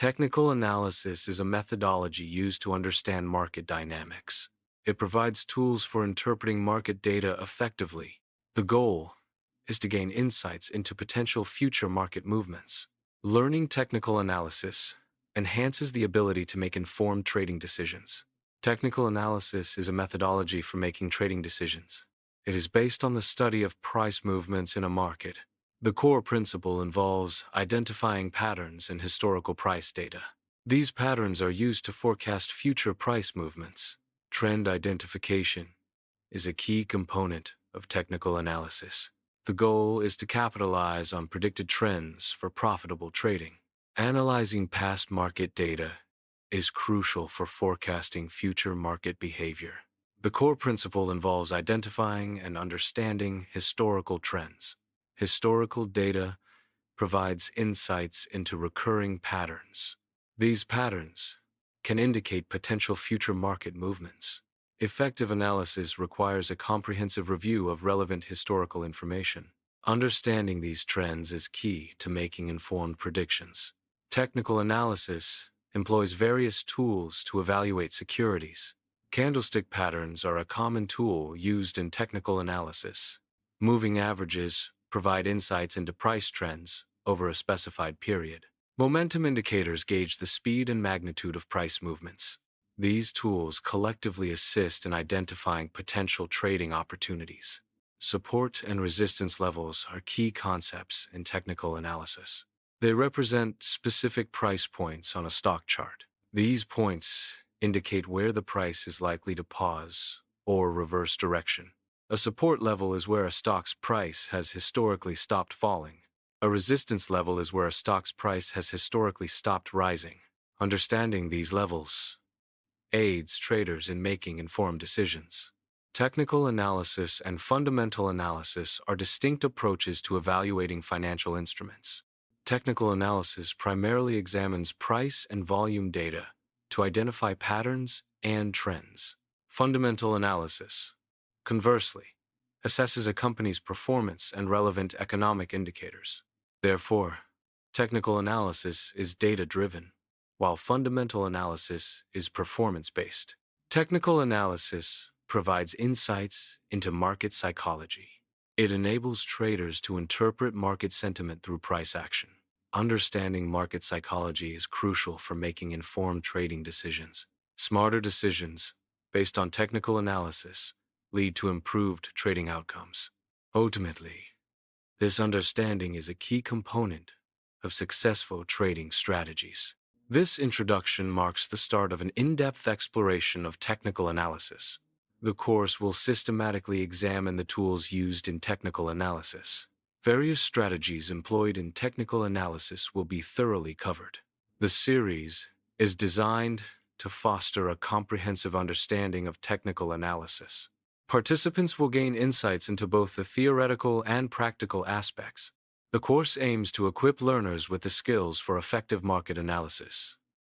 Technical analysis is a methodology used to understand market dynamics. It provides tools for interpreting market data effectively. The goal is to gain insights into potential future market movements. Learning technical analysis enhances the ability to make informed trading decisions. Technical analysis is a methodology for making trading decisions. It is based on the study of price movements in a market. The core principle involves identifying patterns in historical price data. These patterns are used to forecast future price movements. Trend identification is a key component of technical analysis. The goal is to capitalize on predicted trends for profitable trading. Analyzing past market data is crucial for forecasting future market behavior. The core principle involves identifying and understanding historical trends. Historical data provides insights into recurring patterns. These patterns can indicate potential future market movements. Effective analysis requires a comprehensive review of relevant historical information. Understanding these trends is key to making informed predictions. Technical analysis employs various tools to evaluate securities. Candlestick patterns are a common tool used in technical analysis. Moving averages provide insights into price trends over a specified period. Momentum indicators gauge the speed and magnitude of price movements. These tools collectively assist in identifying potential trading opportunities. Support and resistance levels are key concepts in technical analysis. They represent specific price points on a stock chart. These points indicate where the price is likely to pause or reverse direction. A support level is where a stock's price has historically stopped falling. A resistance level is where a stock's price has historically stopped rising. Understanding these levels aids traders in making informed decisions. Technical analysis and fundamental analysis are distinct approaches to evaluating financial instruments. Technical analysis primarily examines price and volume data to identify patterns and trends. Fundamental analysis, conversely, assesses a company's performance and relevant economic indicators. Therefore, technical analysis is data-driven, while fundamental analysis is performance-based. Technical analysis provides insights into market psychology. It enables traders to interpret market sentiment through price action. Understanding market psychology is crucial for making informed trading decisions. Smarter decisions, based on technical analysis, lead to improved trading outcomes. Ultimately, this understanding is a key component of successful trading strategies. This introduction marks the start of an in-depth exploration of technical analysis. The course will systematically examine the tools used in technical analysis. Various strategies employed in technical analysis will be thoroughly covered. The series is designed to foster a comprehensive understanding of technical analysis. Participants will gain insights into both the theoretical and practical aspects. The course aims to equip learners with the skills for effective market analysis.